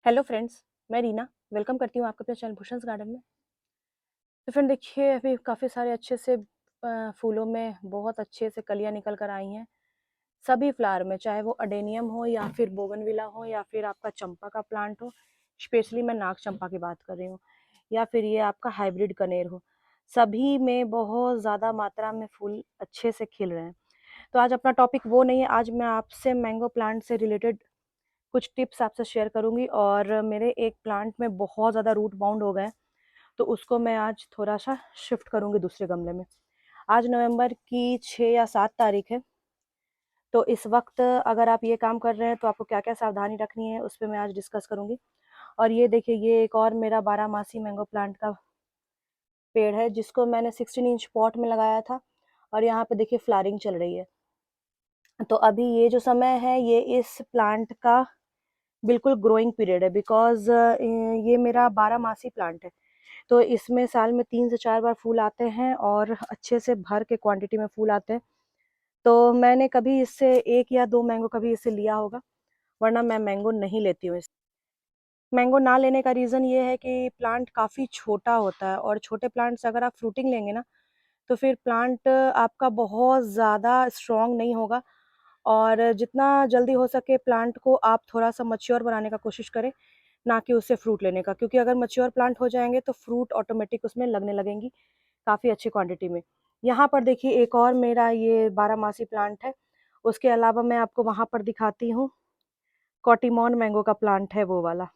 Hello friends, मैं Reena welcome करती हूँ आपके अपने चैनल भूषण्स गार्डन में। तो फ्रेंड देखिए, अभी काफ़ी सारे अच्छे से फूलों में बहुत अच्छे से कलियाँ निकल कर आई हैं। सभी फ्लावर में, चाहे वो अडेनियम हो या फिर बोगनविला हो या फिर आपका चंपा का प्लांट हो। स्पेशली मैं नाग चंपा की बात कर रही हूँ, या फिर ये आपका हाइब्रिड कनेर हो। सभी में बहुत ज़्यादा मात्रा में फूल अच्छे से खिल रहे हैं। तो आज अपना टॉपिक वो नहीं है, आज मैं आपसे मैंगो प्लांट से रिलेटेड कुछ टिप्स आपसे शेयर करूंगी। और मेरे एक प्लांट में बहुत ज़्यादा रूट बाउंड हो गए, तो उसको मैं आज थोड़ा सा शिफ्ट करूंगी दूसरे गमले में। आज नवंबर की 6 या 7 तारीख है। तो इस वक्त अगर आप ये काम कर रहे हैं तो आपको क्या क्या सावधानी रखनी है उस पर मैं आज डिस्कस करूंगी। और ये देखिए, ये एक और मेरा 12 मासी मैंगो प्लांट का पेड़ है, जिसको मैंने 16 इंच पॉट में लगाया था। और यहाँ पे देखिए फ्लावरिंग चल रही है। तो अभी ये जो समय है, ये इस प्लांट का बिल्कुल ग्रोइंग पीरियड है, बिकॉज ये मेरा 12 मासी प्लांट है। तो इसमें साल में 3 से 4 बार फूल आते हैं और अच्छे से भर के क्वांटिटी में फूल आते हैं। तो मैंने कभी इससे 1 या 2 मैंगो कभी इससे लिया होगा, वरना मैं मैंगो नहीं लेती हूँ। इस मैंगो ना लेने का रीज़न ये है कि प्लांट काफ़ी छोटा होता है, और छोटे प्लांट से अगर आप फ्रूटिंग लेंगे ना, तो फिर प्लांट आपका बहुत ज़्यादा स्ट्रॉन्ग नहीं होगा। और जितना जल्दी हो सके प्लांट को आप थोड़ा सा मच्योर बनाने का कोशिश करें, ना कि उससे फ्रूट लेने का, क्योंकि अगर मच्योर प्लांट हो जाएंगे तो फ्रूट ऑटोमेटिक उसमें लगने लगेंगी काफ़ी अच्छी क्वांटिटी में। यहाँ पर देखिए, एक और मेरा ये 12 मासी प्लांट है। उसके अलावा मैं आपको वहाँ पर दिखाती हूँ, कॉटीमॉन मैंगो का प्लांट है वो वाला।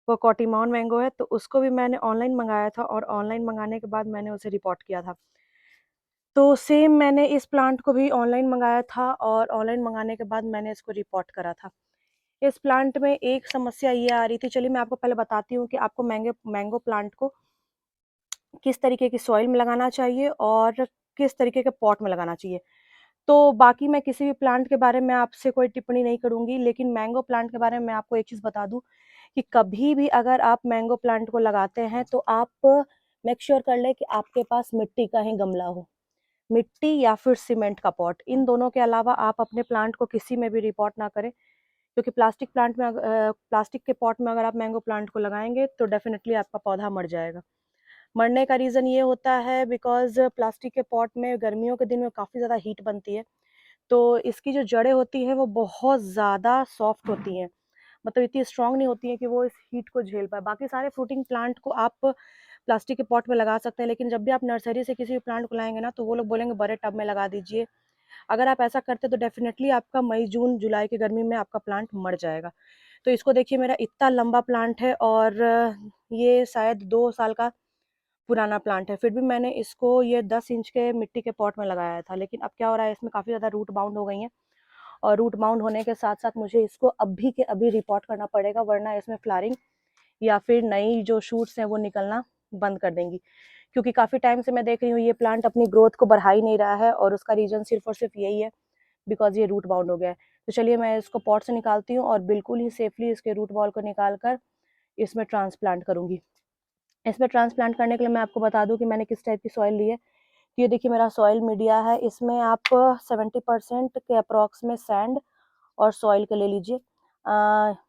वो कॉटीमॉन मैंगो है, तो उसको भी मैंने ऑनलाइन मंगाया था, और ऑनलाइन मंगाने के बाद मैंने उसे रिपोर्ट किया था। तो सेम मैंने इस प्लांट को भी ऑनलाइन मंगाया था, और ऑनलाइन मंगाने के बाद मैंने इसको रिपोर्ट करा था। इस प्लांट में एक समस्या ये आ रही थी, चलिए मैं आपको पहले बताती हूँ कि आपको मैंगो मैंगो प्लांट को किस तरीके की सॉइल में लगाना चाहिए और किस तरीके के पॉट में लगाना चाहिए। तो बाकी मैं किसी भी प्लांट के बारे में आपसे कोई टिप्पणी नहीं करूँगी, लेकिन मैंगो प्लांट के बारे में मैं आपको एक चीज़ बता दूँ कि कभी भी अगर आप मैंगो प्लांट को लगाते हैं, तो आप मेक श्योर कर लें कि आपके पास मिट्टी का ही गमला हो। मिट्टी या फिर सीमेंट का पॉट, इन दोनों के अलावा आप अपने प्लांट को किसी में भी रिपोर्ट ना करें, क्योंकि प्लास्टिक के पॉट में अगर आप मैंगो प्लांट को लगाएंगे तो डेफिनेटली आपका पौधा मर जाएगा। मरने का रीज़न ये होता है बिकॉज प्लास्टिक के पॉट में गर्मियों के दिन में काफ़ी ज़्यादा हीट बनती है। तो इसकी जो जड़ें होती हैं वो बहुत ज़्यादा सॉफ्ट होती हैं, मतलब इतनी स्ट्रांग नहीं होती हैं कि वो इस हीट को झेल पाए। बाकी सारे फ्रूटिंग प्लांट को आप प्लास्टिक के पॉट में लगा सकते हैं, लेकिन जब भी आप नर्सरी से किसी भी प्लांट को लाएंगे ना, तो वो लोग बोलेंगे बड़े टब में लगा दीजिए। अगर आप ऐसा करते तो डेफिनेटली आपका मई जून जुलाई की गर्मी में आपका प्लांट मर जाएगा। तो इसको देखिए, मेरा इतना लंबा प्लांट है, और ये शायद 2 साल का पुराना प्लांट है, फिर भी मैंने इसको ये 10 इंच के मिट्टी के पॉट में लगाया था। लेकिन अब क्या हो रहा है, इसमें काफ़ी ज़्यादा रूट बाउंड हो गई हैं, और रूट बाउंड होने के साथ साथ मुझे इसको अभी के अभी रिपोर्ट करना पड़ेगा, वरना इसमें फ्लावरिंग या फिर नई जो शूट्स हैं वो निकलना बंद कर देंगी। क्योंकि काफ़ी टाइम से मैं देख रही हूँ ये प्लांट अपनी ग्रोथ को बढ़ा ही नहीं रहा है, और उसका रीज़न सिर्फ और सिर्फ यही है, बिकॉज ये रूट बाउंड हो गया है। तो चलिए मैं इसको पॉट से निकालती हूँ, और बिल्कुल ही सेफली इसके रूट बॉल को निकाल कर इसमें ट्रांसप्लांट करूँगी। इसमें ट्रांसप्लांट करने के लिए मैं आपको बता दूं कि मैंने किस टाइप की सॉइल ली है। तो ये देखिए, मेरा सॉइल मीडिया है। इसमें आप 70% के अप्रॉक्स में सैंड और सॉइल के ले लीजिए।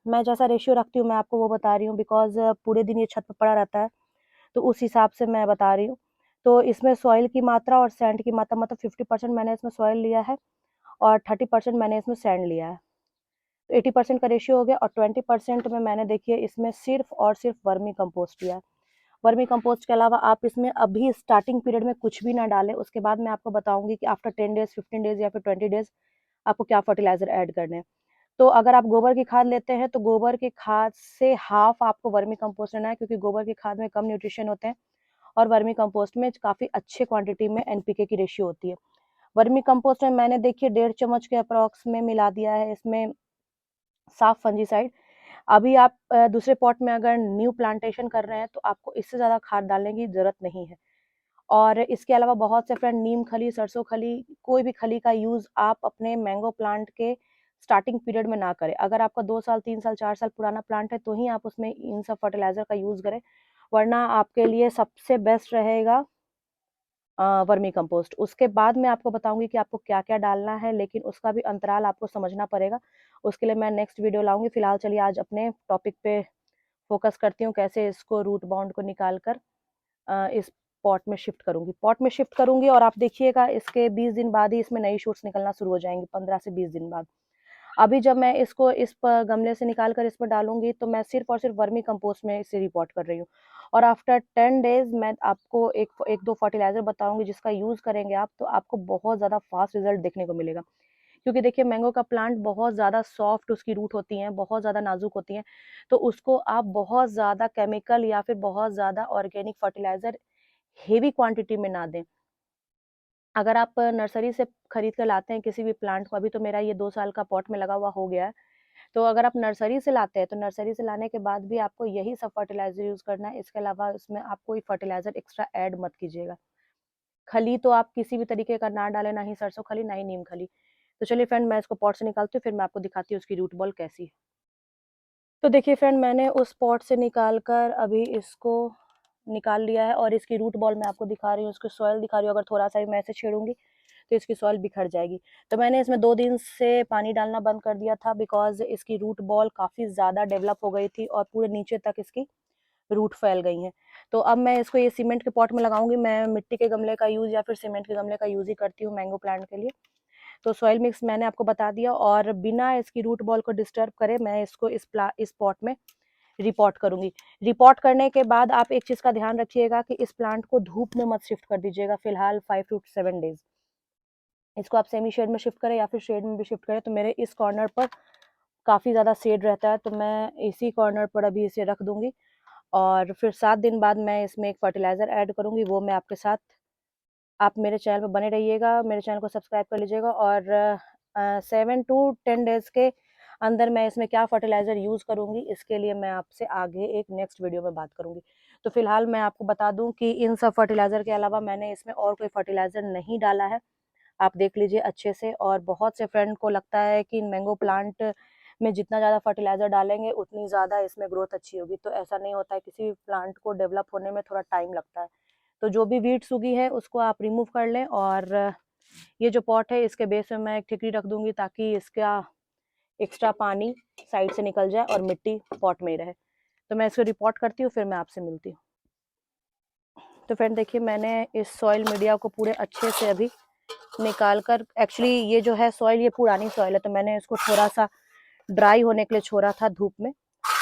मैं जैसा रेशियो रखती हूँ मैं आपको वो बता रही हूँ, बिकॉज पूरे दिन ये छत पर पड़ा रहता है, तो उस हिसाब से मैं बता रही हूँ। तो इसमें सॉइल की मात्रा और सैंड की मात्रा, मतलब 50% मैंने इसमें सॉइल लिया है, और 30% मैंने इसमें सैंड लिया है। तो 80% का रेशियो हो गया, और 20% में मैंने देखिए इसमें सिर्फ और सिर्फ वर्मी कंपोस्ट लिया है। वर्मी कंपोस्ट के अलावा आप इसमें अभी स्टार्टिंग पीरियड में कुछ भी ना डालें, उसके बाद मैं आपको बताऊंगी कि आफ्टर 10 डेज, 15 डेज या फिर 20 डेज आपको क्या फर्टिलाइजर ऐड करने हैं। तो अगर आप गोबर की खाद लेते हैं, तो गोबर की खाद से हाफ आपको वर्मी कंपोस्ट लेना है, क्योंकि गोबर की खाद में कम न्यूट्रिशन होते हैं, और वर्मी कंपोस्ट में काफ़ी अच्छे क्वांटिटी में एनपीके की रेशियो होती है। वर्मी कंपोस्ट में मैंने देखिए 1.5 चम्मच के अप्रॉक्स में मिला दिया है इसमें साफ फंजीसाइड। अभी आप दूसरे पॉट में अगर न्यू प्लांटेशन कर रहे हैं, तो आपको इससे ज़्यादा खाद डालने की ज़रूरत नहीं है। और इसके अलावा बहुत से फ्रेंड नीम खली, सरसों खली, कोई भी खली का यूज़ आप अपने मैंगो प्लांट के स्टार्टिंग पीरियड में ना करें। अगर आपका 2 साल, 3 साल, 4 साल पुराना प्लांट है, तो ही आप उसमें इन सब फर्टिलाइज़र का यूज़ करें, वरना आपके लिए सबसे बेस्ट रहेगा वर्मी कंपोस्ट। उसके बाद मैं आपको बताऊंगी कि आपको क्या क्या डालना है, लेकिन उसका भी अंतराल आपको समझना पड़ेगा। उसके लिए मैं नेक्स्ट वीडियो लाऊंगी। फिलहाल चलिए आज अपने टॉपिक पे फोकस करती हूँ, कैसे इसको रूट बाउंड को निकाल कर इस पॉट में शिफ्ट करूंगी। पॉट में शिफ्ट करूंगी और आप देखिएगा इसके 20 दिन बाद ही इसमें नई शूट्स निकलना शुरू हो जाएंगी, 15 से 20 दिन बाद। अभी जब मैं इसको इस गमले से निकाल कर इसमें डालूंगी तो मैं सिर्फ और सिर्फ वर्मी कंपोस्ट में इसे रिपोर्ट कर रही हूँ। और आफ्टर 10 डेज मैं आपको एक दो फर्टिलाइजर बताऊंगी जिसका यूज करेंगे आप, तो आपको बहुत ज्यादा फास्ट रिजल्ट देखने को मिलेगा। क्योंकि देखिए मैंगो का प्लांट बहुत ज़्यादा सॉफ्ट उसकी रूट होती हैं, बहुत ज़्यादा नाजुक होती हैं, तो उसको आप बहुत ज़्यादा केमिकल या फिर बहुत ज़्यादा ऑर्गेनिक फर्टिलाइज़र हेवी क्वांटिटी में ना दें। अगर आप नर्सरी से खरीद कर लाते हैं किसी भी प्लांट को, अभी तो मेरा ये 2 साल का पॉट में लगा हुआ हो गया है, तो अगर आप नर्सरी से लाते हैं तो नर्सरी से लाने के बाद भी आपको यही सब फर्टिलाइज़र यूज़ करना है। इसके अलावा उसमें आप कोई फर्टिलाइज़र एक्स्ट्रा ऐड मत कीजिएगा। खली तो आप किसी भी तरीके का ना डालें, ना ही सरसों खली, ना ही नीम खली। तो चलिए फ्रेंड, मैं इसको पॉट से निकालती हूँ, फिर मैं आपको दिखाती हूँ उसकी रूट बॉल कैसी है। तो देखिए फ्रेंड, मैंने उस पॉट से निकाल कर अभी इसको निकाल लिया है और इसकी रूट बॉल मैं आपको दिखा रही हूँ, उसकी सॉइल दिखा रही हूँ। अगर थोड़ा सा भी मैं ऐसे छेड़ूंगी तो इसकी सॉइल बिखर जाएगी। तो मैंने इसमें 2 दिन से पानी डालना बंद कर दिया था, बिकॉज इसकी रूट बॉल काफ़ी ज़्यादा डेवलप हो गई थी और पूरे नीचे तक इसकी रूट फैल गई हैं। तो अब मैं इसको ये सीमेंट के पॉट में लगाऊंगी। मैं मिट्टी के गमले का यूज़ या फिर सीमेंट के गमले का यूज़ ही करती हूँ मैंगो प्लांट के लिए। तो सॉइल मिक्स मैंने आपको बता दिया, और बिना इसकी रूट बॉल को डिस्टर्ब करे मैं इसको इस पॉट में रिपोर्ट करूंगी। रिपोर्ट करने के बाद आप एक चीज़ का ध्यान रखिएगा कि इस प्लांट को धूप में मत शिफ्ट कर दीजिएगा फिलहाल 5 to 7 डेज। इसको आप सेमी शेड में शिफ्ट करें या फिर शेड में भी शिफ्ट करें। तो मेरे इस कॉर्नर पर काफ़ी ज़्यादा शेड रहता है, तो मैं इसी कॉर्नर पर अभी इसे रख दूंगी और फिर 7 दिन बाद मैं इसमें एक फर्टिलाइज़र ऐड करूंगी, वो मैं आपके साथ। आप मेरे चैनल पर बने रहिएगा, मेरे चैनल को सब्सक्राइब कर लीजिएगा। और 7 to 10 डेज के अंदर मैं इसमें क्या फर्टिलाइज़र यूज़ करूँगी, इसके लिए मैं आपसे आगे एक नेक्स्ट वीडियो में बात करूँगी। तो फिलहाल मैं आपको बता दूं कि इन सब फर्टिलाइज़र के अलावा मैंने इसमें और कोई फर्टिलाइज़र नहीं डाला है। आप देख लीजिए अच्छे से। और बहुत से फ्रेंड को लगता है कि मैंगो प्लांट में जितना ज़्यादा फर्टिलाइज़र डालेंगे उतनी ज़्यादा इसमें ग्रोथ अच्छी होगी, तो ऐसा नहीं होता है। किसी भी प्लांट को डेवलप होने में थोड़ा टाइम लगता है। तो जो भी वीड्स उगी है उसको आप रिमूव कर लें। और ये जो पॉट है इसके बेस में मैं एक ठिकरी रख दूंगी ताकि इसका एक्स्ट्रा पानी साइड से निकल जाए और मिट्टी पॉट में ही रहे। तो मैं इसको रिपोर्ट करती हूँ, फिर मैं आपसे मिलती हूँ। तो फ्रेंड देखिए, मैंने इस सॉइल मीडिया को पूरे अच्छे से अभी निकाल कर, एक्चुअली ये जो है सॉइल, ये पुरानी सॉइल है, तो मैंने इसको थोड़ा सा ड्राई होने के लिए छोड़ा था धूप में,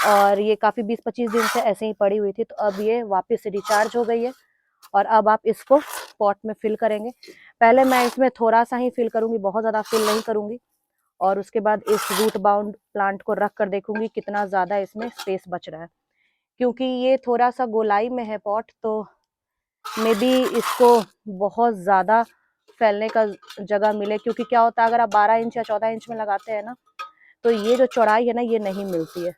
और ये काफ़ी 20-25 दिन से ऐसे ही पड़ी हुई थी। तो अब ये वापस से रिचार्ज हो गई है और अब आप इसको पॉट में फिल करेंगे। पहले मैं इसमें थोड़ा सा ही फिल करूंगी, बहुत ज़्यादा फिल नहीं करूंगी, और उसके बाद इस रूट बाउंड प्लांट को रख कर देखूंगी कितना ज़्यादा इसमें स्पेस बच रहा है। क्योंकि ये थोड़ा सा गोलाई में है पॉट, तो मे बी इसको बहुत ज़्यादा फैलने का जगह मिले। क्योंकि क्या होता है, अगर आप 12 इंच या 14 इंच में लगाते हैं ना, तो ये जो चौड़ाई है ना, ये नहीं मिलती है।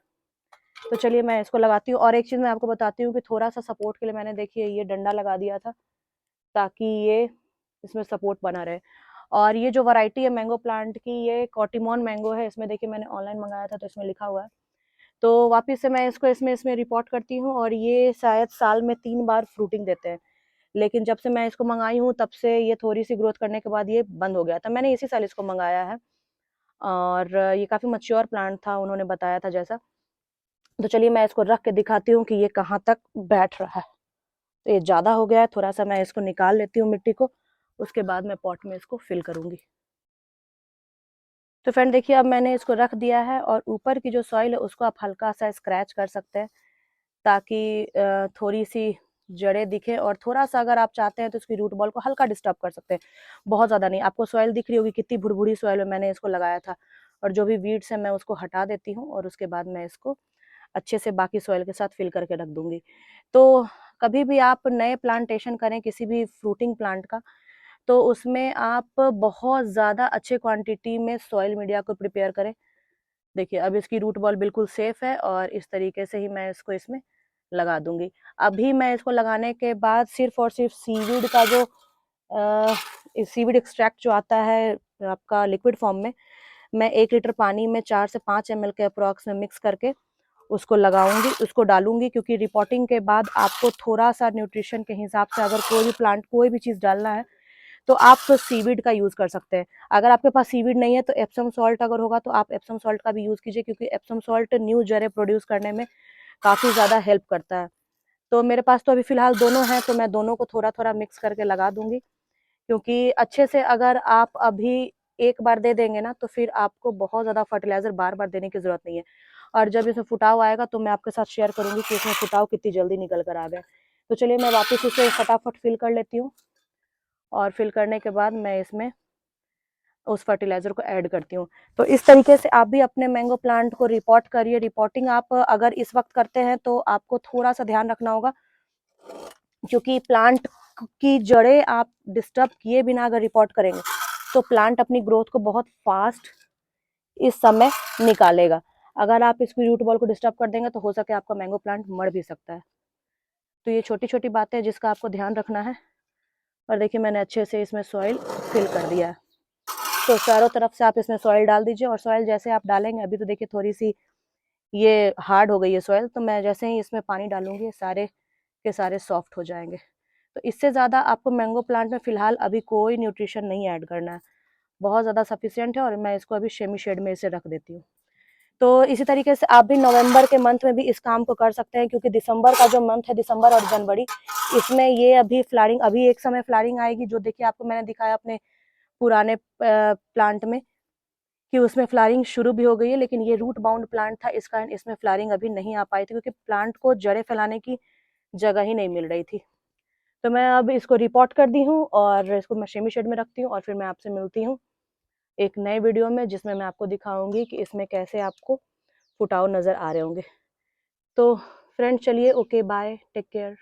तो चलिए मैं इसको लगाती हूँ। और एक चीज़ मैं आपको बताती हूँ कि थोड़ा सा सपोर्ट के लिए मैंने, देखिए, ये डंडा लगा दिया था ताकि ये इसमें सपोर्ट बना रहे। और ये जो वैरायटी है मैंगो प्लांट की, ये कॉटिमोन मैंगो है। इसमें देखिए मैंने ऑनलाइन मंगाया था तो इसमें लिखा हुआ है। तो वापस से मैं इसको इसमें रिपोर्ट करती हूँ, और ये शायद साल में 3 बार फ्रूटिंग देते हैं। लेकिन जब से मैं इसको मंगाई हूँ तब से ये थोड़ी सी ग्रोथ करने के बाद ये बंद हो गया था। मैंने इसी साल इसको मंगाया है, और ये काफ़ी मच्योर प्लांट था, उन्होंने बताया था जैसा। तो चलिए मैं इसको रख के दिखाती हूँ कि ये कहाँ तक बैठ रहा है। तो ये ज़्यादा हो गया है, थोड़ा सा मैं इसको निकाल लेती हूँ मिट्टी को, उसके बाद मैं पॉट में इसको फिल करूँगी। तो फ्रेंड देखिए, अब मैंने इसको रख दिया है, और ऊपर की जो सॉइल है उसको आप हल्का सा स्क्रैच कर सकते हैं ताकि थोड़ी सी जड़ें दिखे। और थोड़ा सा अगर आप चाहते हैं तो इसकी रूट बॉल को हल्का डिस्टर्ब कर सकते हैं, बहुत ज़्यादा नहीं। आपको सॉइल दिख रही होगी कितनी भुरभुरी सॉइल में मैंने इसको लगाया था। और जो भी वीड्स है मैं उसको हटा देती हूँ, और उसके बाद मैं इसको अच्छे से बाकी सॉइल के साथ फिल करके रख दूंगी। तो कभी भी आप नए प्लांटेशन करें किसी भी फ्रूटिंग प्लांट का, तो उसमें आप बहुत ज़्यादा अच्छे क्वांटिटी में सॉइल मीडिया को प्रिपेयर करें। देखिए अब इसकी रूट बॉल बिल्कुल सेफ है, और इस तरीके से ही मैं इसको इसमें लगा दूंगी। अभी मैं इसको लगाने के बाद सिर्फ और सिर्फ सीवीड का जो सीवीड एक्सट्रैक्ट जो आता है आपका लिक्विड फॉर्म में, मैं 1 लीटर पानी में 4 से 5 ml के अप्रॉक्स में मिक्स करके उसको लगाऊंगी, उसको डालूंगी, क्योंकि रिपोर्टिंग के बाद आपको थोड़ा सा न्यूट्रिशन के हिसाब से अगर कोई भी प्लांट कोई भी चीज़ डालना है तो आप सीवीड का यूज़ कर सकते हैं। अगर आपके पास सीवीड नहीं है तो एप्सम सॉल्ट अगर होगा तो आप एप्सम सॉल्ट का भी यूज़ कीजिए, क्योंकि एप्सम सॉल्ट न्यू जड़ें प्रोड्यूस करने में काफ़ी ज़्यादा हेल्प करता है। तो मेरे पास तो अभी फ़िलहाल दोनों हैं, तो मैं दोनों को थोड़ा-थोड़ा मिक्स करके लगा दूँगी, क्योंकि अच्छे से अगर आप अभी एक बार दे देंगे ना, तो फिर आपको बहुत ज़्यादा फर्टिलाइज़र बार-बार देने की ज़रूरत नहीं है। और जब इसमें फुटाव आएगा तो मैं आपके साथ शेयर करूँगी कि इसमें फुटाव कितनी जल्दी निकल कर आ गया। तो चलिए मैं वापस इसे फटाफट फिल कर लेती हूँ, और फिल करने के बाद मैं इसमें उस फर्टिलाइज़र को ऐड करती हूँ। तो इस तरीके से आप भी अपने मैंगो प्लांट को रिपोर्ट करिए। रिपोर्टिंग आप अगर इस वक्त करते हैं तो आपको थोड़ा-सा ध्यान रखना होगा, क्योंकि प्लांट की जड़ें आप डिस्टर्ब किए बिना अगर रिपोर्ट करेंगे तो प्लांट अपनी ग्रोथ को बहुत फास्ट इस समय निकालेगा। अगर आप इसकी रूट बॉल को डिस्टर्ब कर देंगे तो हो सके आपका मैंगो प्लांट मर भी सकता है। तो ये छोटी-छोटी बातें हैं जिसका आपको ध्यान रखना है। और देखिए मैंने अच्छे से इसमें सॉइल फिल कर दिया है। तो चारों तरफ से आप इसमें सॉइल डाल दीजिए, और सॉइल जैसे आप डालेंगे, अभी तो देखिए थोड़ी-सी ये हार्ड हो गई है सॉइल, तो मैं जैसे ही इसमें पानी डालूँगी सारे के सारे सॉफ्ट हो जाएँगे। तो इससे ज़्यादा आपको मैंगो प्लांट में फ़िलहाल अभी कोई न्यूट्रिशन नहीं ऐड करना है। बहुत ज़्यादा सफिशिएंट है, और मैं इसको अभी सेमी शेड में इसे रख देती हूँ। तो इसी तरीके से आप भी नवंबर के मंथ में भी इस काम को कर सकते हैं, क्योंकि दिसंबर का जो मंथ है, दिसंबर और जनवरी, इसमें ये अभी फ्लावरिंग, अभी एक समय फ्लावरिंग आएगी, जो देखिए आपको मैंने दिखाया अपने पुराने प्लांट में कि उसमें फ्लावरिंग शुरू भी हो गई है, लेकिन ये रूट बाउंड प्लांट था, इस कारण इसमें फ्लावरिंग अभी नहीं आ पाई थी, क्योंकि प्लांट को जड़ें फैलाने की जगह ही नहीं मिल रही थी। तो मैं अब इसको रिपोर्ट कर दी हूँ, और इसको मैं सेमी शेड में रखती हूँ, और फिर मैं आपसे मिलती हूँ एक नए वीडियो में, जिसमें मैं आपको दिखाऊंगी कि इसमें कैसे आपको फुटाव नज़र आ रहे होंगे। तो फ्रेंड चलिए, ओके बाय, टेक केयर।